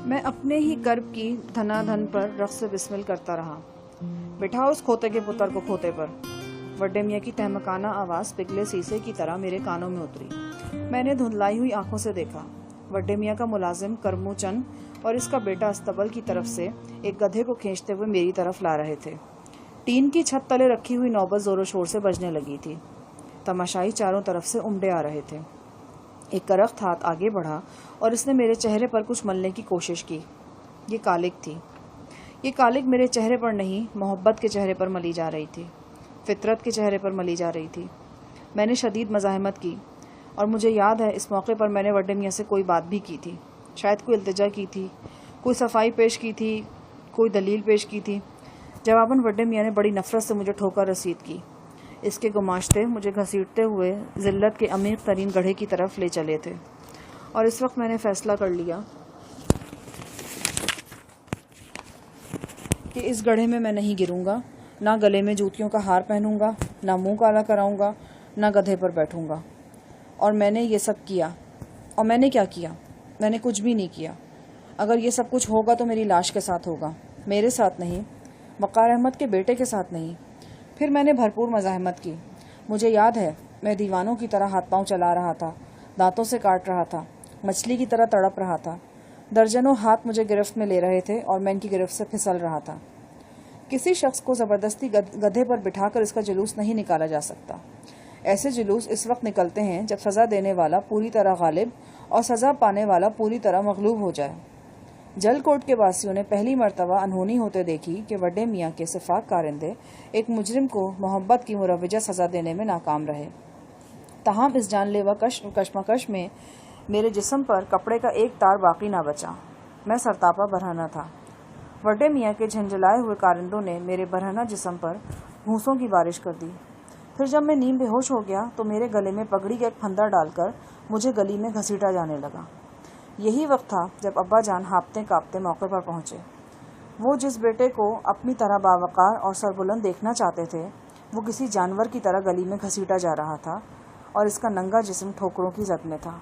میں اپنے ہی کرب کی دھنا دھن پر رقص بسمل کرتا رہا۔ بٹھا اس کھوتے کے پتر کو کھوتے پر۔ وڈے میاں کی تہمکانہ آواز پگھلے سیسے کی طرح میرے کانوں میں اتری۔ میں نے دھندلائی ہوئی آنکھوں سے دیکھا۔ وڈے میاں کا ملازم کرمو چند اور اس کا بیٹا استبل کی طرف سے ایک گدھے کو کھینچتے ہوئے میری طرف لا رہے تھے۔ ٹین کی چھت تلے رکھی ہوئی نوبت زور و شور سے بجنے لگی تھی۔ تماشائی چاروں طرف سے امڈے آ رہے تھے۔ ایک کرخت ہاتھ آگے بڑھا اور اس نے میرے چہرے پر کچھ ملنے کی کوشش کی۔ یہ کالک تھی۔ یہ کالک میرے چہرے پر نہیں، محبت کے چہرے پر ملی جا رہی تھی، فطرت کے چہرے پر ملی جا رہی تھی۔ میں نے شدید مزاحمت کی، اور مجھے یاد ہے اس موقع پر میں نے وڈے میاں سے کوئی بات بھی کی تھی، شاید کوئی التجا کی تھی، کوئی صفائی پیش کی تھی، کوئی دلیل پیش کی تھی۔ جواباً وڈے میاں نے بڑی نفرت سے مجھے ٹھوکر رسید کی۔ اس کے گماشتے مجھے گھسیٹتے ہوئے ذلت کے عمیق ترین گڑھے کی طرف لے چلے تھے، اور اس وقت میں نے فیصلہ کر لیا کہ اس گڑھے میں نہیں گروں گا، نہ گلے میں جوتیوں کا ہار پہنوں گا، نہ منہ کالا کراؤں گا، نہ گدھے پر بیٹھوں گا۔ اور میں نے یہ سب کیا۔ اور میں نے کیا کیا؟ میں نے کچھ بھی نہیں کیا۔ اگر یہ سب کچھ ہوگا تو میری لاش کے ساتھ ہوگا، میرے ساتھ نہیں، وقار احمد کے بیٹے کے ساتھ نہیں۔ پھر میں نے بھرپور مزاحمت کی۔ مجھے یاد ہے میں دیوانوں کی طرح ہاتھ پاؤں چلا رہا تھا، دانتوں سے کاٹ رہا تھا، مچھلی کی طرح تڑپ رہا تھا۔ درجنوں ہاتھ مجھے گرفت میں لے رہے تھے اور میں ان کی گرفت سے پھسل رہا تھا۔ کسی شخص کو زبردستی گدھے پر بٹھا کر اس کا جلوس نہیں نکالا جا سکتا۔ ایسے جلوس اس وقت نکلتے ہیں جب سزا دینے والا پوری طرح غالب اور سزا پانے والا پوری طرح مغلوب ہو جائے۔ جل کوٹ کے واسیوں نے پہلی مرتبہ انہونی ہوتے دیکھی کہ وڈے میاں کے صفاق کارندے ایک مجرم کو محبت کی مروجہ سزا دینے میں ناکام رہے۔ تاہم اس جان لیوا کشمکش میں میرے جسم پر کپڑے کا ایک تار باقی نہ بچا۔ میں سرتاپا برہنہ تھا۔ وڈے میاں کے جھنجھلائے ہوئے کارندوں نے میرے برہنہ جسم پر گھونسوں کی بارش کر دی۔ پھر جب میں نیم بے ہوش ہو گیا تو میرے گلے میں پگڑی کا ایک پھندا ڈال کر مجھے گلی میں گھسیٹا جانے لگا۔ یہی وقت تھا جب ابا جان ہانپتے کانپتے موقع پر پہنچے۔ وہ جس بیٹے کو اپنی طرح باوقار اور سربلند دیکھنا چاہتے تھے، وہ کسی جانور کی طرح گلی میں گھسیٹا جا رہا تھا، اور اس کا ننگا جسم ٹھوکروں کی زد میں تھا۔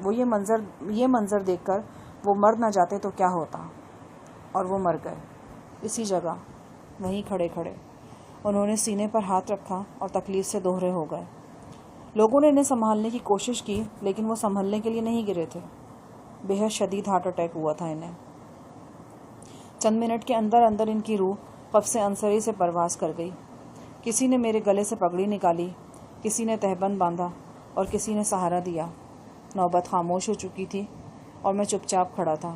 وہ یہ منظر دیکھ کر وہ مر نہ جاتے تو کیا ہوتا، اور وہ مر گئے، اسی جگہ، وہیں کھڑے کھڑے۔ انہوں نے سینے پر ہاتھ رکھا اور تکلیف سے دوہرے ہو گئے۔ لوگوں نے انہیں سنبھالنے کی کوشش کی، لیکن وہ سنبھلنے کے لیے نہیں گرے تھے۔ بے حد شدید ہارٹ اٹیک ہوا تھا انہیں۔ چند منٹ کے اندر اندر ان کی روح قفس انصری سے پرواز کر گئی۔ کسی نے میرے گلے سے پگڑی نکالی، کسی نے تہبند باندھا، اور کسی نے سہارا دیا۔ نوبت خاموش ہو چکی تھی اور میں چپ چاپ کھڑا تھا۔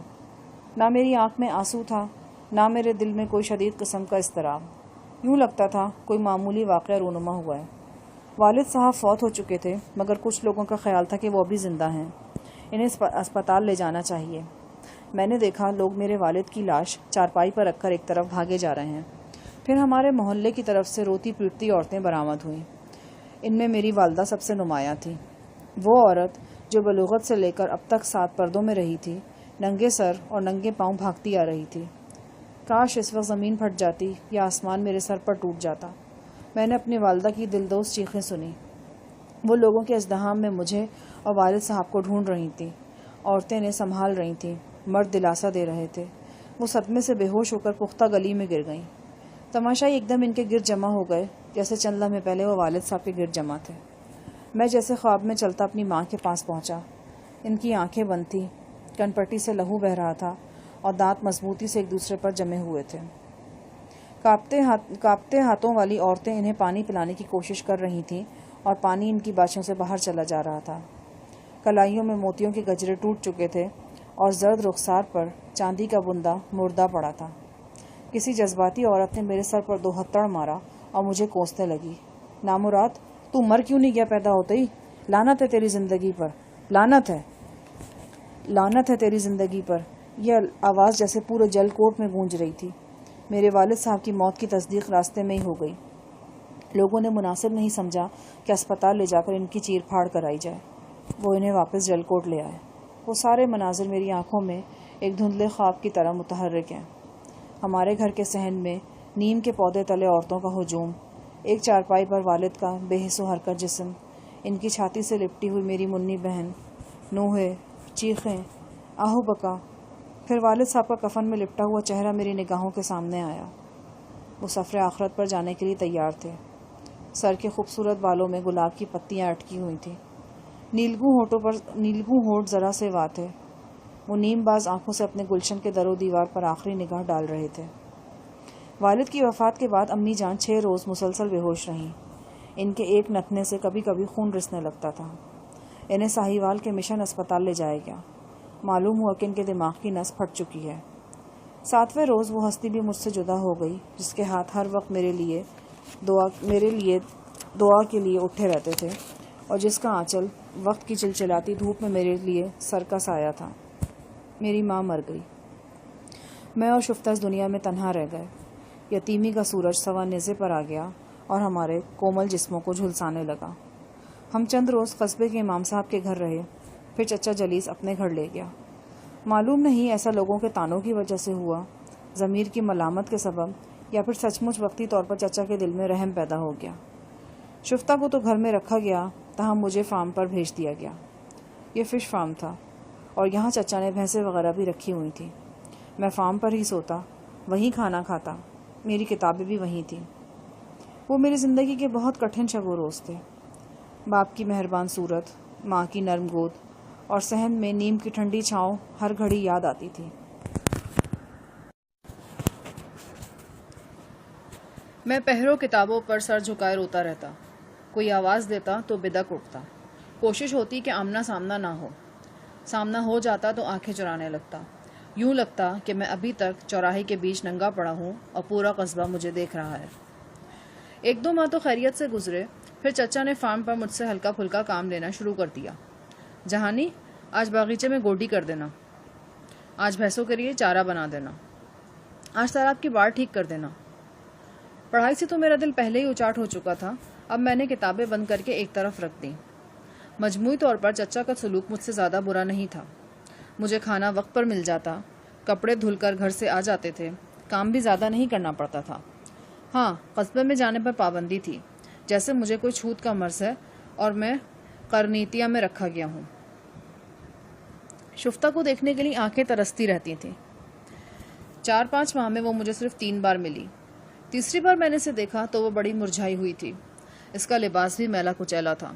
نہ میری آنکھ میں آنسو تھا، نہ میرے دل میں کوئی شدید قسم کا اضطراب۔ یوں لگتا تھا کوئی معمولی واقعہ رونما ہوا ہے۔ والد صاحب فوت ہو چکے تھے، مگر کچھ لوگوں کا خیال تھا کہ وہ ابھی زندہ ہیں، انہیں اسپتال لے جانا چاہیے۔ میں نے دیکھا لوگ میرے والد کی لاش چارپائی پر رکھ کر ایک طرف بھاگے جا رہے ہیں۔ پھر ہمارے محلے کی طرف سے روتی پیٹتی عورتیں برآمد ہوئیں۔ ان میں میری والدہ سب سے نمایاں تھی۔ وہ عورت جو بلوغت سے لے کر اب تک 7 پردوں میں رہی تھی، ننگے سر اور ننگے پاؤں بھاگتی آ رہی تھی۔ کاش اس وقت زمین پھٹ جاتی یا آسمان میرے سر پر ٹوٹ جاتا۔ میں نے اپنی والدہ کی دلدوز چیخیں سنی۔ وہ لوگوں کے ازدحام میں مجھے اور والد صاحب کو ڈھونڈ رہی تھیں۔ عورتیں انہیں سنبھال رہی تھیں، مرد دلاسا دے رہے تھے۔ وہ صدمے سے بے ہوش ہو کر پختہ گلی میں گر گئیں۔ تماشائی ایک دم ان کے گرد جمع ہو گئے، جیسے چند لمحے پہلے وہ والد صاحب کے گرد جمع تھے۔ میں جیسے خواب میں چلتا اپنی ماں کے پاس پہنچا۔ ان کی آنکھیں بند تھیں، کن پٹی سے لہو بہہ رہا تھا، اور دانت مضبوطی سے ایک دوسرے پر جمے ہوئے تھے۔ کانپتے ہاتھوں والی عورتیں انہیں پانی پلانے کی کوشش کر رہی تھیں، اور پانی ان کی باچھوں سے باہر چلا جا رہا تھا۔ کلائیوں میں موتیوں کے گجرے ٹوٹ چکے تھے، اور زرد رخسار پر چاندی کا بندہ مردہ پڑا تھا۔ کسی جذباتی عورت نے میرے سر پر 2 ہتھڑ مارا اور مجھے کوسنے لگی۔ نامراد، تو مر کیوں نہیں گیا پیدا ہوتے ہی؟ لعنت ہے تیری زندگی پر، لعنت ہے، لعنت ہے تیری زندگی پر۔ یہ آواز جیسے پورے جل کوٹ میں گونج رہی تھی۔ میرے والد صاحب کی موت کی تصدیق راستے میں ہی ہو گئی۔ لوگوں نے مناسب نہیں سمجھا کہ اسپتال لے جا کر ان کی چیر پھاڑ کرائی جائے۔ وہ انہیں واپس جل کوٹ لے آئے۔ وہ سارے مناظر میری آنکھوں میں ایک دھندلے خواب کی طرح متحرک ہیں۔ ہمارے گھر کے صحن میں نیم کے پودے تلے عورتوں کا ہجوم، ایک چارپائی پر والد کا بے حس و حرکت جسم، ان کی چھاتی سے لپٹی ہوئی میری منی بہن، نوحے، چیخیں، آہو بکا، پھر والد صاحب کا کفن میں لپٹا ہوا چہرہ میری نگاہوں کے سامنے آیا۔ وہ سفر آخرت پر جانے کے لیے تیار تھے۔ سر کے خوبصورت بالوں میں گلاب کی پتیاں اٹکی ہوئی تھیں۔ نیلگوں ہونٹ ذرا سے وا تھے۔ وہ نیم باز آنکھوں سے اپنے گلشن کے در و دیوار پر آخری نگاہ ڈال رہے تھے۔ والد کی وفات کے بعد امی جان 6 روز مسلسل بے ہوش رہیں۔ ان کے ایک نتنے سے کبھی کبھی خون رسنے لگتا تھا۔ انہیں ساہیوال کے مشن اسپتال لے جایا گیا۔ معلوم ہوا کہ ان کے دماغ کی نس پھٹ چکی ہے۔ 7ویں روز وہ ہستی بھی مجھ سے جدا ہو گئی جس کے ہاتھ ہر وقت میرے لیے دعا کے لیے اٹھے رہتے تھے، اور جس کا آنچل وقت کی چلچلاتی دھوپ میں میرے لیے سر کا سایہ تھا۔ میری ماں مر گئی۔ میں اور شفتہ اس دنیا میں تنہا رہ گئے۔ یتیمی کا سورج سوا نیزے پر آ گیا اور ہمارے کومل جسموں کو جھلسانے لگا۔ ہم چند روز قصبے کے امام صاحب کے گھر رہے، پھر چچا جلیس اپنے گھر لے گیا۔ معلوم نہیں ایسا لوگوں کے تانوں کی وجہ سے ہوا، ضمیر کی ملامت کے سبب، یا پھر سچ مچ وقتی طور پر چچا کے دل میں رحم پیدا ہو گیا۔ شفتہ کو تو گھر میں رکھا گیا، تاہم مجھے فارم پر بھیج دیا گیا۔ یہ فش فارم تھا، اور یہاں چچا نے بھینسیں وغیرہ بھی رکھی ہوئی تھیں۔ میں فارم پر ہی سوتا، وہیں کھانا کھاتا، میری کتابیں بھی وہیں تھیں۔ وہ میری زندگی کے بہت کٹھن شب و روز تھے۔ باپ کی مہربان صورت، ماں کی نرم گود، اور صحن میں نیم کی ٹھنڈی چھاؤں ہر گھڑی یاد آتی تھی۔ میں پہروں کتابوں پر سر جھکائے روتا رہتا۔ کوئی آواز دیتا تو بدک اٹھتا۔ کوشش ہوتی کہ آمنا سامنا نہ ہو۔ سامنا ہو جاتا تو آنکھیں چرانے لگتا۔ یوں لگتا کہ میں ابھی تک چوراہے کے بیچ ننگا پڑا ہوں اور پورا قصبہ مجھے دیکھ رہا ہے۔ 1-2 ماہ تو خیریت سے گزرے، پھر چچا نے فارم پر مجھ سے ہلکا پھلکا کام لینا شروع کر دیا۔ جہانی، آج باغیچے میں گوڈی کر دینا، آج بھینسوں کے لیے چارہ بنا دینا، آج تالاب کی باڑ ٹھیک کر دینا۔ پڑھائی سے تو میرا دل پہلے ہی اچاٹ ہو چکا تھا، اب میں نے کتابیں بند کر کے ایک طرف رکھ دیں۔ مجموعی طور پر چچا کا سلوک مجھ سے زیادہ برا نہیں تھا۔ مجھے کھانا وقت پر مل جاتا، کپڑے دھل کر گھر سے آ جاتے تھے، کام بھی زیادہ نہیں کرنا پڑتا تھا۔ ہاں، قصبے میں جانے پر پابندی تھی، جیسے مجھے کوئی چھوت کا مرض ہے اور میں قرنیتیا میں رکھا گیا ہوں۔ شفتہ کو دیکھنے کے لیے آنکھیں ترستی رہتی تھیں۔ 4-5 ماہ میں وہ مجھے صرف 3 بار ملی۔ تیسری بار میں نے اسے دیکھا تو وہ بڑی مرجھائی ہوئی تھی۔ اس کا لباس بھی میلا کچیلا تھا۔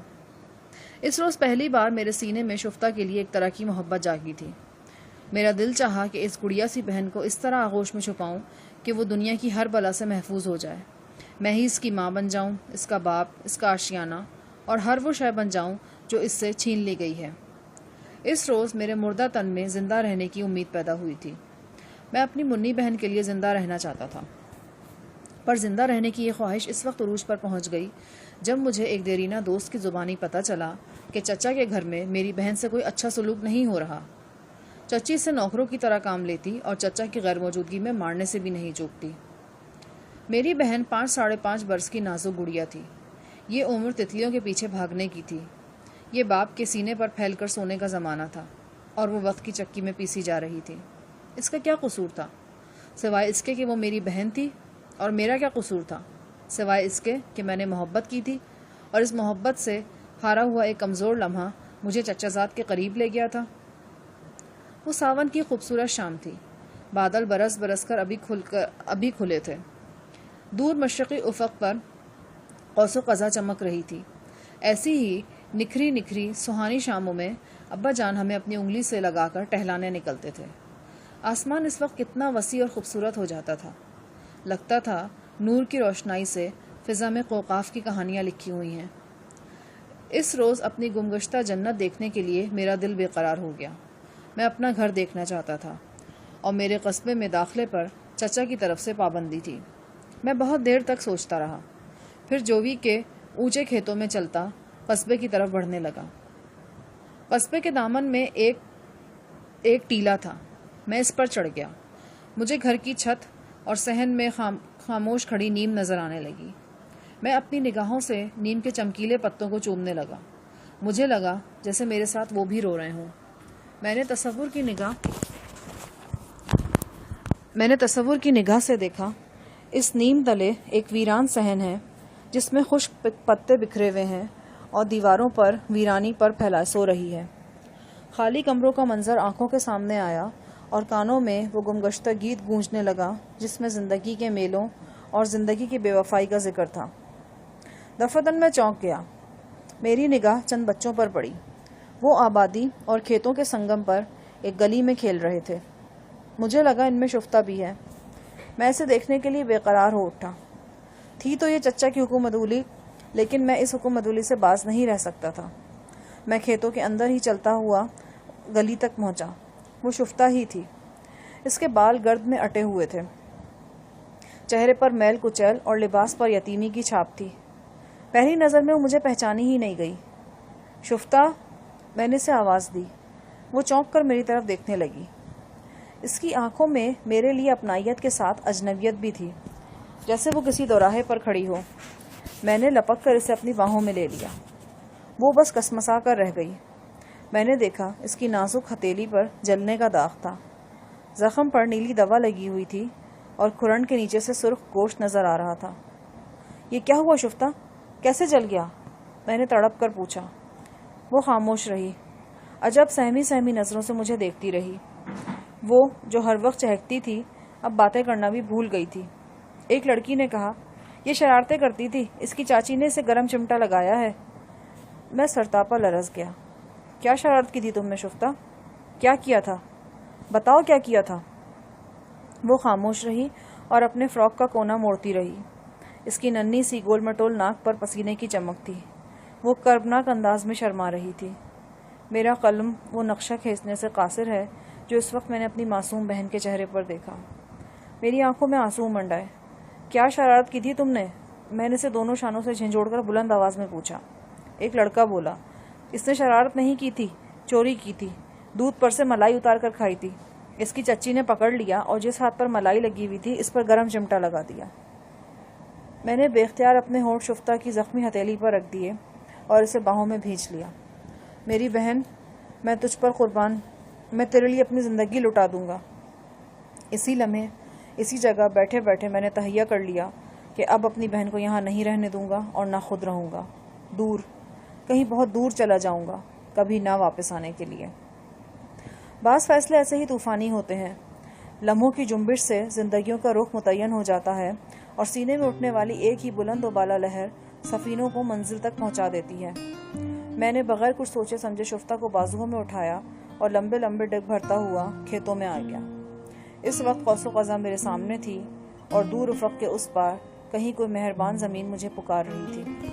اس روز پہلی بار میرے سینے میں شفتہ کے لیے ایک طرح کی محبت جاگی تھی۔ میرا دل چاہا کہ اس گڑیا سی بہن کو اس طرح آغوش میں چھپاؤں کہ وہ دنیا کی ہر بلا سے محفوظ ہو جائے۔ میں ہی اس کی ماں بن جاؤں، اس کا باپ، اس کا آشیانہ، اور ہر وہ شے بن جاؤں جو اس سے چھین لی گئی ہے۔ اس روز میرے مردہ تن میں زندہ رہنے کی امید پیدا ہوئی تھی۔ میں اپنی منی بہن کے لیے زندہ رہنا چاہتا تھا، پر زندہ رہنے کی یہ خواہش اس وقت عروج پر پہنچ گئی جب مجھے ایک دیرینہ دوست کی زبانی پتہ چلا کہ چچا کے گھر میں میری بہن سے کوئی اچھا سلوک نہیں ہو رہا۔ چچی سے نوکروں کی طرح کام لیتی اور چچا کی غیر موجودگی میں مارنے سے بھی نہیں چوکتی۔ میری بہن 5-5.5 برس کی نازک گڑیا تھی۔ یہ عمر تتلیوں کے پیچھے بھاگنے کی تھی۔ یہ باپ کے سینے پر پھیل کر سونے کا زمانہ تھا، اور وہ وقت کی چکی میں پیسی جا رہی تھی۔ اس کا کیا قصور تھا سوائے اس کے کہ وہ میری بہن تھی؟ اور میرا کیا قصور تھا سوائے اس کے کہ میں نے محبت کی تھی، اور اس محبت سے ہارا ہوا ایک کمزور لمحہ مجھے چچا زاد کے قریب لے گیا تھا۔ وہ ساون کی خوبصورت شام تھی۔ بادل برس برس کر ابھی کھلے تھے۔ دور مشرقی افق پر قوس و قزح چمک رہی تھی۔ ایسی ہی نکھری نکھری سہانی شاموں میں ابا جان ہمیں اپنی انگلی سے لگا کر ٹہلانے نکلتے تھے۔ آسمان اس وقت کتنا وسیع اور خوبصورت ہو جاتا تھا۔ لگتا تھا نور کی روشنائی سے فضا میں قوقاف کی کہانیاں لکھی ہوئی ہیں۔ اس روز اپنی گمگشتہ جنت دیکھنے کے لیے میرا دل بے قرار ہو گیا۔ میں اپنا گھر دیکھنا چاہتا تھا، اور میرے قصبے میں داخلے پر چچا کی طرف سے پابندی تھی۔ میں بہت دیر تک سوچتا رہا، پھر جووی کے اونچے کھیتوں میں چلتا قصبے کی طرف بڑھنے لگا۔ قصبے کے دامن میں ایک ٹیلا تھا۔ میں اس پر چڑھ گیا۔ مجھے گھر کی چھت اور صحن میں خاموش کھڑی نیم نظر آنے لگی۔ میں اپنی نگاہوں سے نیم کے چمکیلے پتوں کو چومنے لگا۔ مجھے لگا جیسے میرے ساتھ وہ بھی رو رہے ہوں۔ میں نے تصور کی نگاہ سے دیکھا، اس نیم تلے ایک ویران صحن ہے جس میں خشک پتے بکھرے ہوئے ہیں اور دیواروں پر ویرانی پر پھیلا سو رہی ہے۔ خالی کمروں کا منظر آنکھوں کے سامنے آیا اور کانوں میں وہ گمگشتہ گیت گونجنے لگا جس میں زندگی کے میلوں اور زندگی کی بے وفائی کا ذکر تھا۔ دفعتاً میں چونک گیا۔ میری نگاہ چند بچوں پر پڑی۔ وہ آبادی اور کھیتوں کے سنگم پر ایک گلی میں کھیل رہے تھے۔ مجھے لگا ان میں شفتہ بھی ہے۔ میں اسے دیکھنے کے لیے بے قرار ہو اٹھا۔ تھی تو یہ چچا کی حکم عدولی، لیکن میں اس حکم عدولی سے باز نہیں رہ سکتا تھا۔ میں کھیتوں کے اندر ہی چلتا ہوا گلی تک پہنچا۔ وہ شفتہ ہی تھی۔ اس کے بال گرد میں اٹے ہوئے تھے، چہرے پر میل کچیل اور لباس پر یتیمی کی چھاپ تھی۔ پہلی نظر میں وہ مجھے پہچانی ہی نہیں گئی۔ شفتہ، میں نے اسے آواز دی۔ وہ چونک کر میری طرف دیکھنے لگی۔ اس کی آنکھوں میں میرے لیے اپنائیت کے ساتھ اجنبیت بھی تھی، جیسے وہ کسی دوراہے پر کھڑی ہو۔ میں نے لپک کر اسے اپنی باہوں میں لے لیا۔ وہ بس کسمسا کر رہ گئی۔ میں نے دیکھا اس کی نازک ہتھیلی پر جلنے کا داغ تھا۔ زخم پر نیلی دوا لگی ہوئی تھی اور کھرن کے نیچے سے سرخ گوشت نظر آ رہا تھا۔ یہ کیا ہوا شفتہ؟ کیسے جل گیا؟ میں نے تڑپ کر پوچھا۔ وہ خاموش رہی، عجب سہمی سہمی نظروں سے مجھے دیکھتی رہی۔ وہ جو ہر وقت چہکتی تھی اب باتیں کرنا بھی بھول گئی تھی۔ ایک لڑکی نے کہا، یہ شرارتیں کرتی تھی، اس کی چاچی نے اسے گرم چمٹا لگایا ہے۔ میں سرتاپا لرز گیا۔ کیا شرارت کی تھی تم نے شفتہ؟ کیا کیا تھا؟ بتاؤ کیا کیا تھا؟ وہ خاموش رہی اور اپنے فراک کا کونا موڑتی رہی۔ اس کی ننھی سی گول مٹول ناک پر پسینے کی چمک تھی۔ وہ کربناک انداز میں شرما رہی تھی۔ میرا قلم وہ نقشہ کھینچنے سے قاصر ہے جو اس وقت میں نے اپنی معصوم بہن کے چہرے پر دیکھا۔ میری آنکھوں میں آنسو منڈائے۔ کیا شرارت کی تھی تم نے؟ میں نے اسے دونوں شانوں سے جھنجھوڑ کر بلند آواز میں پوچھا۔ ایک لڑکا بولا، اس نے شرارت نہیں کی تھی، چوری کی تھی، دودھ پر سے ملائی اتار کر کھائی تھی۔ اس کی چچی نے پکڑ لیا اور جس ہاتھ پر ملائی لگی ہوئی تھی اس پر گرم چمٹا لگا دیا۔ میں نے بے اختیار اپنے ہونٹ شفتہ کی زخمی ہتھیلی پر رکھ دیے اور اسے باہوں میں بھینچ لیا۔ میری بہن، میں تجھ پر قربان، میں تیرے لیے اپنی زندگی لٹا دوں گا۔ اسی لمحے اسی جگہ بیٹھے بیٹھے میں نے تہیہ کر لیا کہ اب اپنی بہن کو یہاں نہیں رہنے دوں گا اور نہ خود رہوں گا۔ دور، کہیں بہت دور چلا جاؤں گا، کبھی نہ واپس آنے کے لیے۔ بعض فیصلے ایسے ہی طوفانی ہوتے ہیں۔ لمحوں کی جنبش سے زندگیوں کا رخ متعین ہو جاتا ہے اور سینے میں اٹھنے والی ایک ہی بلند و بالا لہر سفینوں کو منزل تک پہنچا دیتی ہے۔ میں نے بغیر کچھ سوچے سمجھے شفتہ کو بازوؤں میں اٹھایا اور لمبے لمبے ڈگ بھرتا ہوا کھیتوں میں آ گیا۔ اس وقت قوس و قزح میرے سامنے تھی اور دور افق کے اس پار کہیں کوئی مہربان زمین مجھے پکار رہی تھی۔